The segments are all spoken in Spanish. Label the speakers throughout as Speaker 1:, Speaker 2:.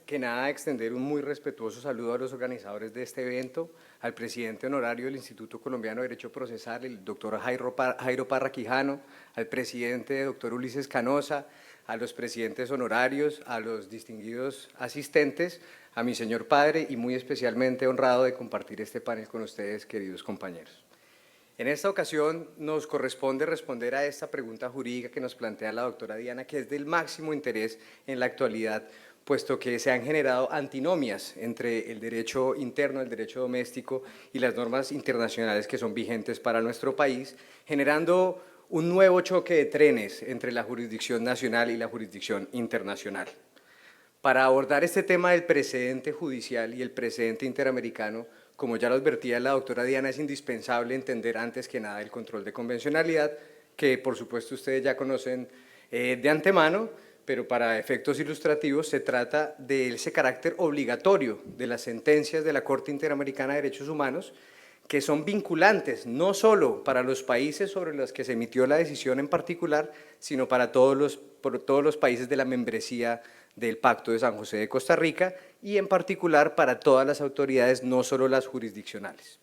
Speaker 1: Que nada, extender un muy respetuoso saludo a los organizadores de este evento, al presidente honorario del Instituto Colombiano de Derecho Procesal, el doctor Jairo Parra Quijano, al presidente doctor Ulises Canosa, a los presidentes honorarios, a los distinguidos asistentes, a mi señor padre y muy especialmente honrado de compartir este panel con ustedes, queridos compañeros. En esta ocasión nos corresponde responder a esta pregunta jurídica que nos plantea la doctora Diana, que es del máximo interés en la actualidad, puesto que se han generado antinomias entre el derecho interno, el derecho doméstico y las normas internacionales que son vigentes para nuestro país, generando un nuevo choque de trenes entre la jurisdicción nacional y la jurisdicción internacional. Para abordar este tema del precedente judicial y el precedente interamericano, como ya lo advertía la doctora Diana, es indispensable entender antes que nada el control de convencionalidad, que por supuesto ustedes ya conocen de antemano, pero para efectos ilustrativos se trata de ese carácter obligatorio de las sentencias de la Corte Interamericana de Derechos Humanos, que son vinculantes no solo para los países sobre los que se emitió la decisión en particular, sino para todos los países de la membresía del Pacto de San José de Costa Rica y en particular para todas las autoridades, no solo las jurisdiccionales.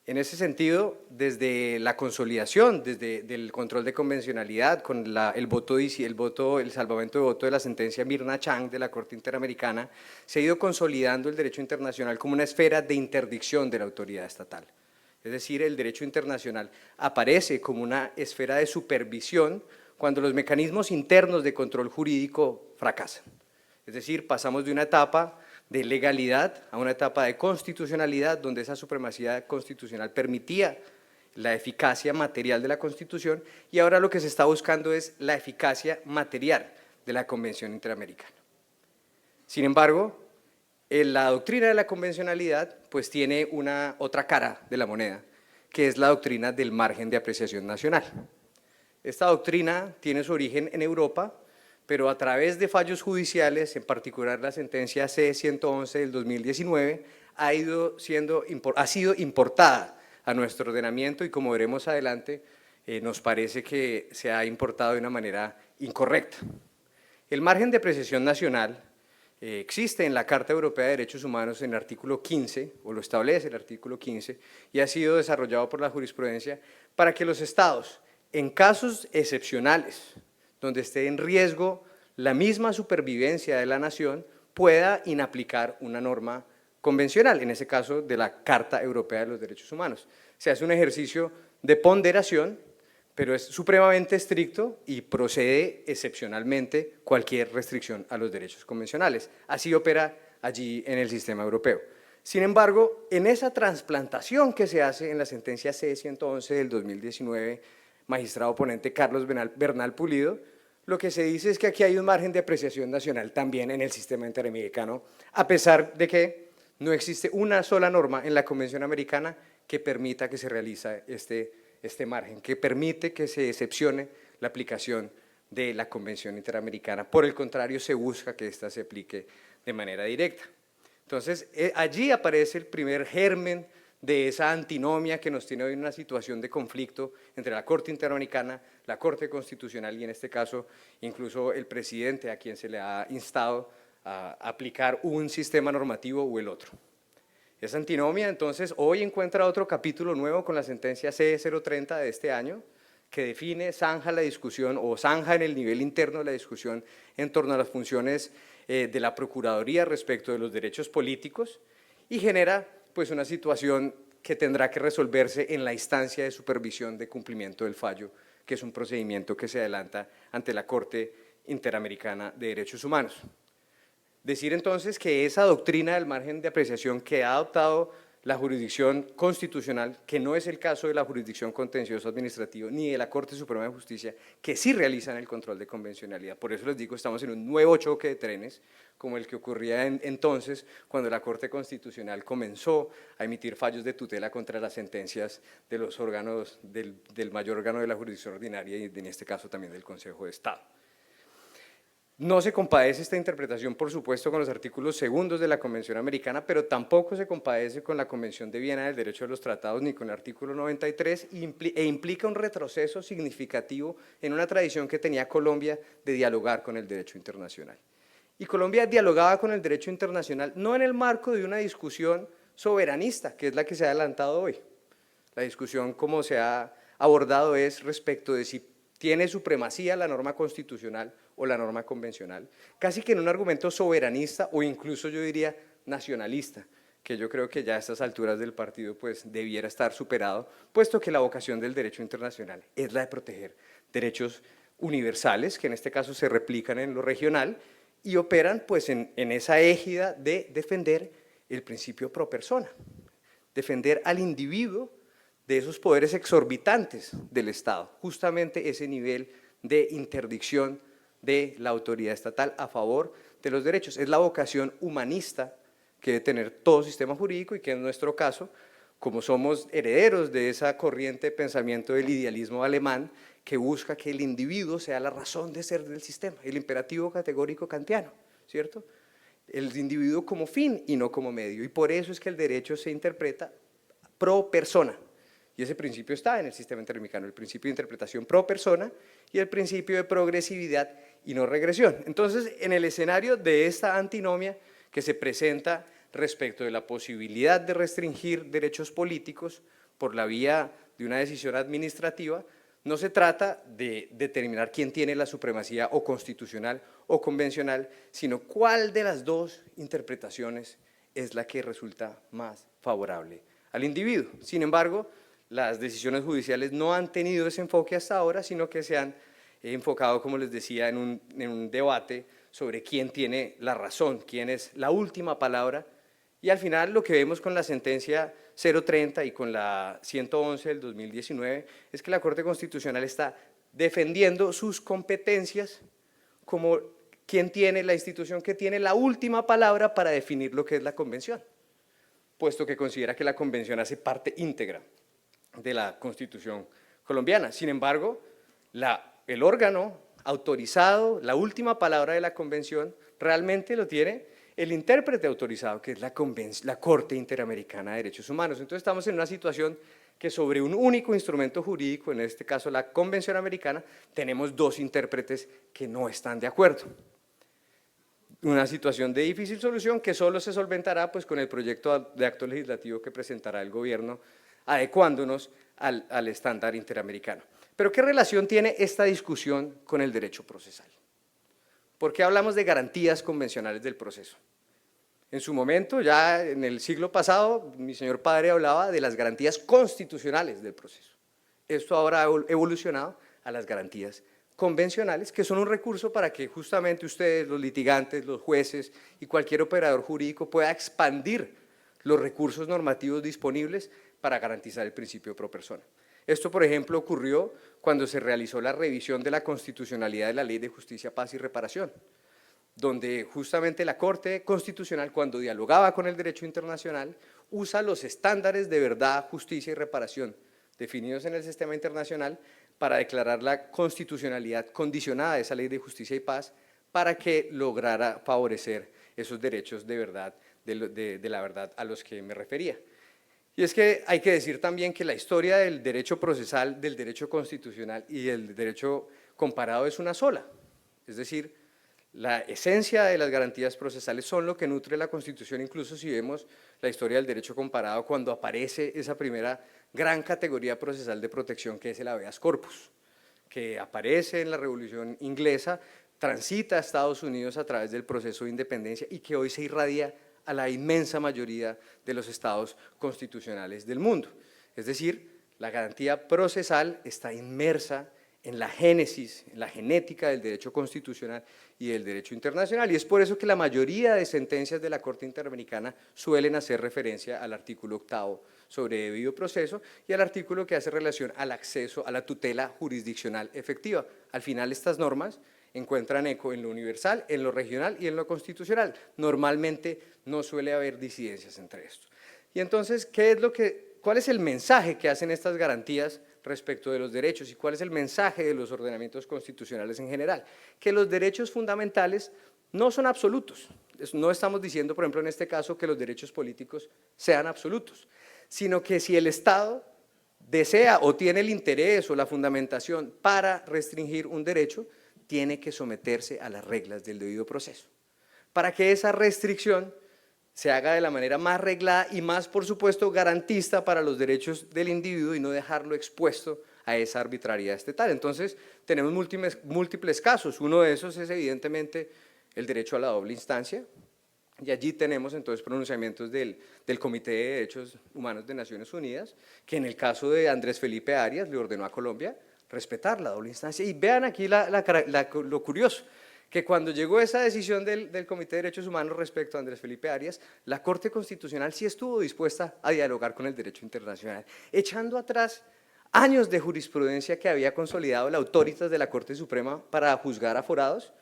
Speaker 1: En ese sentido, desde la consolidación, desde el control de convencionalidad, con el salvamento de voto de la sentencia Mirna Chang de la Corte Interamericana, se ha ido consolidando el derecho internacional como una esfera de interdicción de la autoridad estatal. Es decir, el derecho internacional aparece como una esfera de supervisión cuando los mecanismos internos de control jurídico fracasan. Es decir, pasamos de una etapa de legalidad a una etapa de constitucionalidad, donde esa supremacía constitucional permitía la eficacia material de la Constitución, y ahora lo que se está buscando es la eficacia material de la Convención Interamericana. Sin embargo, la doctrina de la convencionalidad pues tiene una otra cara de la moneda, que es la doctrina del margen de apreciación nacional. Esta doctrina tiene su origen en Europa, pero a través de fallos judiciales, en particular la sentencia C-111 del 2019, ha sido importada a nuestro ordenamiento y, como veremos adelante, nos parece que se ha importado de una manera incorrecta. El margen de apreciación nacional existe en la Carta Europea de Derechos Humanos en el artículo 15, o lo establece el artículo 15, y ha sido desarrollado por la jurisprudencia para que los estados, en casos excepcionales, donde esté en riesgo la misma supervivencia de la nación, pueda inaplicar una norma convencional, en ese caso de la Carta Europea de los Derechos Humanos. Se hace un ejercicio de ponderación, pero es supremamente estricto y procede excepcionalmente cualquier restricción a los derechos convencionales. Así opera allí en el sistema europeo. Sin embargo, en esa trasplantación que se hace en la sentencia C-111 del 2019, magistrado ponente Carlos Bernal Pulido, lo que se dice es que aquí hay un margen de apreciación nacional también en el sistema interamericano, a pesar de que no existe una sola norma en la Convención Americana que permita que se realice este margen, que permite que se excepcione la aplicación de la Convención Interamericana. Por el contrario, se busca que ésta se aplique de manera directa. Entonces, allí aparece el primer germen de esa antinomia que nos tiene hoy en una situación de conflicto entre la Corte Interamericana, la Corte Constitucional y, en este caso, incluso el presidente, a quien se le ha instado a aplicar un sistema normativo u el otro. Esa antinomia, entonces, hoy encuentra otro capítulo nuevo con la sentencia C-030 de este año, que define, zanja la discusión o zanja en el nivel interno de la discusión en torno a las funciones de la Procuraduría respecto de los derechos políticos y genera pues una situación que tendrá que resolverse en la instancia de supervisión de cumplimiento del fallo, que es un procedimiento que se adelanta ante la Corte Interamericana de Derechos Humanos. Decir entonces que esa doctrina del margen de apreciación que ha adoptado la jurisdicción constitucional, que no es el caso de la jurisdicción contencioso administrativo ni de la Corte Suprema de Justicia, que sí realizan el control de convencionalidad. Por eso les digo, estamos en un nuevo choque de trenes, como el que ocurría entonces cuando la Corte Constitucional comenzó a emitir fallos de tutela contra las sentencias de los órganos del mayor órgano de la jurisdicción ordinaria y en este caso también del Consejo de Estado. No se compadece esta interpretación, por supuesto, con los artículos segundos de la Convención Americana, pero tampoco se compadece con la Convención de Viena del Derecho de los Tratados ni con el artículo 93 e implica un retroceso significativo en una tradición que tenía Colombia de dialogar con el derecho internacional. Y Colombia dialogaba con el derecho internacional, no en el marco de una discusión soberanista, que es la que se ha adelantado hoy. La discusión, como se ha abordado, es respecto de si tiene supremacía la norma constitucional o la norma convencional, casi que en un argumento soberanista o incluso yo diría nacionalista, que yo creo que ya a estas alturas del partido pues debiera estar superado, puesto que la vocación del derecho internacional es la de proteger derechos universales, que en este caso se replican en lo regional, y operan pues en esa égida de defender el principio pro persona, defender al individuo de esos poderes exorbitantes del Estado, justamente ese nivel de interdicción de la autoridad estatal a favor de los derechos. Es la vocación humanista que debe tener todo sistema jurídico y que en nuestro caso, como somos herederos de esa corriente de pensamiento del idealismo alemán que busca que el individuo sea la razón de ser del sistema, el imperativo categórico kantiano, ¿cierto? El individuo como fin y no como medio, y por eso es que el derecho se interpreta pro persona, y ese principio está en el sistema interamericano, el principio de interpretación pro persona y el principio de progresividad y no regresión. Entonces, en el escenario de esta antinomia que se presenta respecto de la posibilidad de restringir derechos políticos por la vía de una decisión administrativa, no se trata de determinar quién tiene la supremacía o constitucional o convencional, sino cuál de las dos interpretaciones es la que resulta más favorable al individuo. Sin embargo, las decisiones judiciales no han tenido ese enfoque hasta ahora, sino que se han enfocado, como les decía, en un debate sobre quién tiene la razón, quién es la última palabra, y al final lo que vemos con la sentencia 030 y con la 111 del 2019 es que la Corte Constitucional está defendiendo sus competencias como quien tiene la institución que tiene la última palabra para definir lo que es la convención, puesto que considera que la convención hace parte íntegra de la Constitución colombiana. Sin embargo, el órgano autorizado, la última palabra de la convención, realmente lo tiene el intérprete autorizado, que es la Corte Interamericana de Derechos Humanos. Entonces estamos en una situación que sobre un único instrumento jurídico, en este caso la Convención Americana, tenemos dos intérpretes que no están de acuerdo. Una situación de difícil solución que solo se solventará pues, con el proyecto de acto legislativo que presentará el gobierno, adecuándonos al estándar interamericano. Pero ¿qué relación tiene esta discusión con el derecho procesal? ¿Por qué hablamos de garantías convencionales del proceso? En su momento, ya en el siglo pasado, mi señor padre hablaba de las garantías constitucionales del proceso. Esto ahora ha evolucionado a las garantías convencionales, que son un recurso para que justamente ustedes, los litigantes, los jueces y cualquier operador jurídico pueda expandir los recursos normativos disponibles para garantizar el principio pro persona. Esto, por ejemplo, ocurrió cuando se realizó la revisión de la constitucionalidad de la Ley de Justicia, Paz y Reparación, donde justamente la Corte Constitucional, cuando dialogaba con el derecho internacional, usa los estándares de verdad, justicia y reparación definidos en el sistema internacional para declarar la constitucionalidad condicionada de esa Ley de Justicia y Paz para que lograra favorecer esos derechos de verdad, de la verdad a los que me refería. Y es que hay que decir también que la historia del derecho procesal, del derecho constitucional y del derecho comparado es una sola. Es decir, la esencia de las garantías procesales son lo que nutre la Constitución, incluso si vemos la historia del derecho comparado cuando aparece esa primera gran categoría procesal de protección que es el habeas corpus, que aparece en la Revolución Inglesa, transita a Estados Unidos a través del proceso de independencia y que hoy se irradia a la inmensa mayoría de los estados constitucionales del mundo. Es decir, la garantía procesal está inmersa en la génesis, en la genética del derecho constitucional y del derecho internacional, y es por eso que la mayoría de sentencias de la Corte Interamericana suelen hacer referencia al artículo 8º sobre debido proceso y al artículo que hace relación al acceso a la tutela jurisdiccional efectiva. Al final, estas normas encuentran eco en lo universal, en lo regional y en lo constitucional. Normalmente no suele haber disidencias entre estos. Y entonces, ¿cuál es el mensaje que hacen estas garantías respecto de los derechos y cuál es el mensaje de los ordenamientos constitucionales en general? Que los derechos fundamentales no son absolutos. No estamos diciendo, por ejemplo, en este caso, que los derechos políticos sean absolutos, sino que si el Estado desea o tiene el interés o la fundamentación para restringir un derecho, tiene que someterse a las reglas del debido proceso. para que esa restricción se haga de la manera más reglada y más, por supuesto, garantista para los derechos del individuo y no dejarlo expuesto a esa arbitrariedad estatal. Entonces, tenemos múltiples casos. Uno de esos es, evidentemente, el derecho a la doble instancia, y allí tenemos entonces pronunciamientos del Comité de Derechos Humanos de Naciones Unidas, que en el caso de Andrés Felipe Arias le ordenó a Colombia respetar la doble instancia. Y vean aquí lo curioso, que cuando llegó esa decisión del Comité de Derechos Humanos respecto a Andrés Felipe Arias, la Corte Constitucional sí estuvo dispuesta a dialogar con el derecho internacional, echando atrás años de jurisprudencia que había consolidado la Autoritas de la Corte Suprema para juzgar aforados,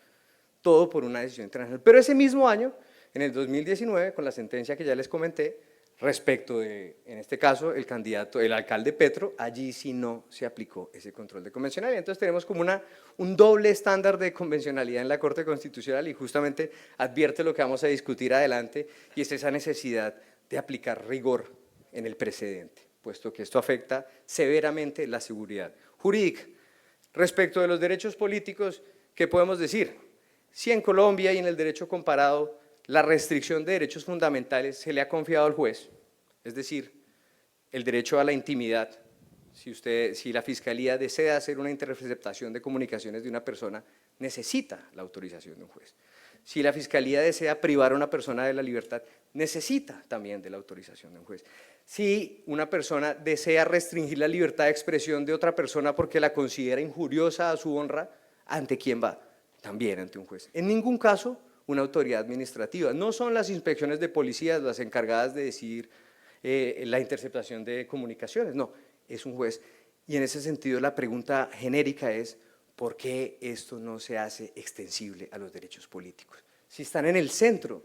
Speaker 1: todo por una decisión internacional. Pero ese mismo año, en el 2019, con la sentencia que ya les comenté, respecto de, en este caso, el alcalde Petro, allí sí no se aplicó ese control de convencionalidad. Entonces tenemos como un doble estándar de convencionalidad en la Corte Constitucional y justamente advierte lo que vamos a discutir adelante, y es esa necesidad de aplicar rigor en el precedente, puesto que esto afecta severamente la seguridad jurídica. Respecto de los derechos políticos, ¿qué podemos decir? Si en Colombia y en el derecho comparado la restricción de derechos fundamentales se le ha confiado al juez, es decir, el derecho a la intimidad, si la Fiscalía desea hacer una interceptación de comunicaciones de una persona, necesita la autorización de un juez. Si la Fiscalía desea privar a una persona de la libertad, necesita también de la autorización de un juez. Si una persona desea restringir la libertad de expresión de otra persona porque la considera injuriosa a su honra, ¿ante quién va? También ante un juez. En ningún caso una autoridad administrativa. No son las inspecciones de policías las encargadas de decidir la interceptación de comunicaciones, no, es un juez. Y en ese sentido la pregunta genérica es, ¿por qué esto no se hace extensible a los derechos políticos? Si están en el centro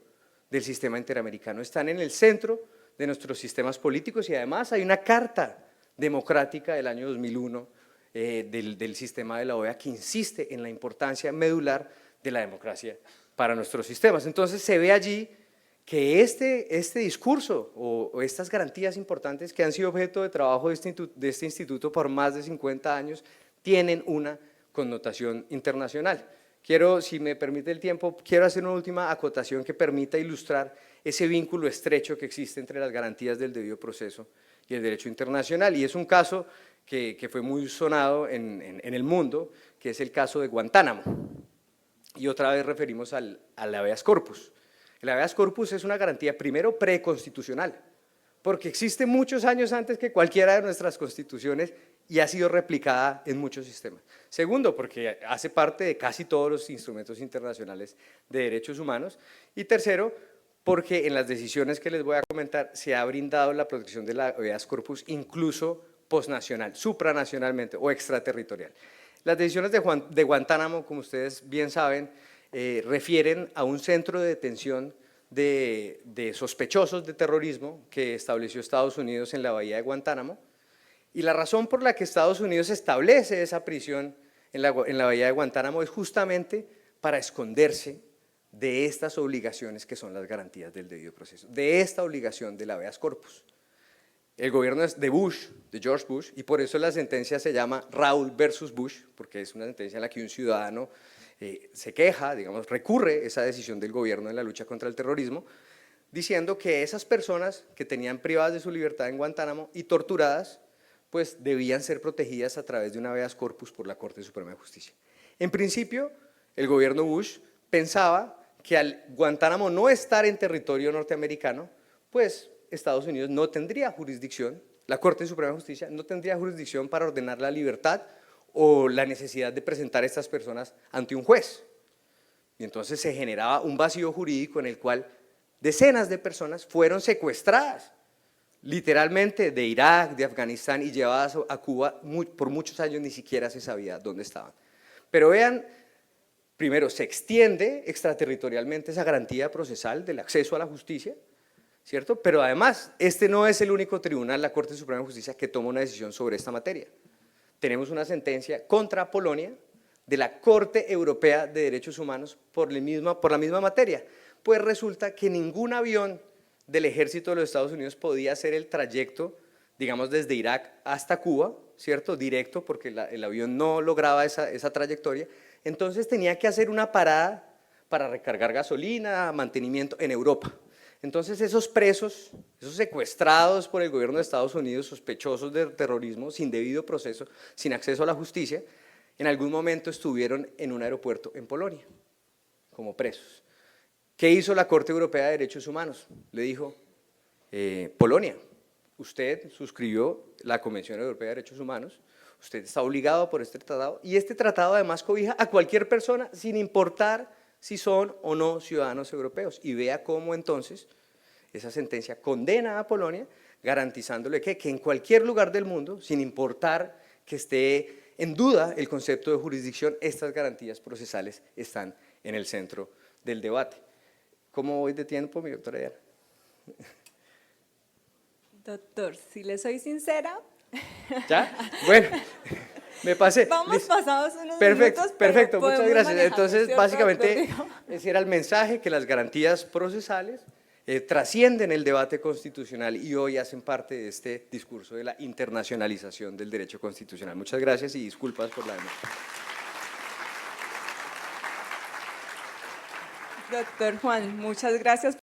Speaker 1: del sistema interamericano, están en el centro de nuestros sistemas políticos, y además hay una carta democrática del año 2001 del sistema de la OEA que insiste en la importancia medular de la democracia para nuestros sistemas. Entonces se ve allí que este discurso o estas garantías importantes que han sido objeto de trabajo de este instituto por más de 50 años tienen una connotación internacional. Si me permite el tiempo, quiero hacer una última acotación que permita ilustrar ese vínculo estrecho que existe entre las garantías del debido proceso y el derecho internacional, y es un caso que fue muy sonado en el mundo, que es el caso de Guantánamo. Y otra vez referimos al habeas corpus. El habeas corpus es una garantía, primero, preconstitucional, porque existe muchos años antes que cualquiera de nuestras constituciones y ha sido replicada en muchos sistemas. Segundo, porque hace parte de casi todos los instrumentos internacionales de derechos humanos. Y tercero, porque en las decisiones que les voy a comentar se ha brindado la protección del habeas corpus incluso posnacional, supranacionalmente o extraterritorial. Las decisiones de Guantánamo, como ustedes bien saben, refieren a un centro de detención de sospechosos de terrorismo que estableció Estados Unidos en la bahía de Guantánamo, y la razón por la que Estados Unidos establece esa prisión en la bahía de Guantánamo es justamente para esconderse de estas obligaciones que son las garantías del debido proceso, de esta obligación del habeas corpus. El gobierno es de George Bush, y por eso la sentencia se llama Raúl versus Bush, porque es una sentencia en la que un ciudadano se queja, digamos, recurre esa decisión del gobierno en la lucha contra el terrorismo, diciendo que esas personas que tenían privadas de su libertad en Guantánamo y torturadas, pues debían ser protegidas a través de un habeas corpus por la Corte Suprema de Justicia. En principio, el gobierno Bush pensaba que al Guantánamo no estar en territorio norteamericano, pues Estados Unidos no tendría jurisdicción, la Corte Suprema de Justicia no tendría jurisdicción para ordenar la libertad o la necesidad de presentar a estas personas ante un juez. Y entonces se generaba un vacío jurídico en el cual decenas de personas fueron secuestradas, literalmente de Irak, de Afganistán, y llevadas a Cuba por muchos años ni siquiera se sabía dónde estaban. Pero vean, primero se extiende extraterritorialmente esa garantía procesal del acceso a la justicia, ¿cierto? Pero además, este no es el único tribunal, la Corte Suprema de Justicia, que toma una decisión sobre esta materia. Tenemos una sentencia contra Polonia de la Corte Europea de Derechos Humanos por la misma materia. Pues resulta que ningún avión del ejército de los Estados Unidos podía hacer el trayecto, digamos, desde Irak hasta Cuba, ¿cierto? Directo, porque el avión no lograba esa trayectoria. Entonces tenía que hacer una parada para recargar gasolina, mantenimiento en Europa. Entonces esos presos, esos secuestrados por el gobierno de Estados Unidos, sospechosos de terrorismo, sin debido proceso, sin acceso a la justicia, en algún momento estuvieron en un aeropuerto en Polonia, como presos. ¿Qué hizo la Corte Europea de Derechos Humanos? Le dijo, Polonia, usted suscribió la Convención Europea de Derechos Humanos, usted está obligado por este tratado, y este tratado además cobija a cualquier persona sin importar si son o no ciudadanos europeos. Y vea cómo entonces esa sentencia condena a Polonia, garantizándole que en cualquier lugar del mundo, sin importar que esté en duda el concepto de jurisdicción, estas garantías procesales están en el centro del debate. ¿Cómo voy de tiempo, mi doctora Diana?
Speaker 2: Doctor, si le soy sincera.
Speaker 1: ¿Ya? Bueno, me pasé.
Speaker 2: Vamos pasados unos
Speaker 1: perfecto,
Speaker 2: minutos,
Speaker 1: perfecto,
Speaker 2: pero
Speaker 1: muchas gracias.
Speaker 2: manejarlo,
Speaker 1: Entonces,
Speaker 2: ¿cierto,
Speaker 1: básicamente,
Speaker 2: doctor?
Speaker 1: ese era el mensaje, que las garantías procesales trascienden el debate constitucional y hoy hacen parte de este discurso de la internacionalización del derecho constitucional. Muchas gracias y disculpas por la demora.
Speaker 2: Doctor Juan, muchas gracias.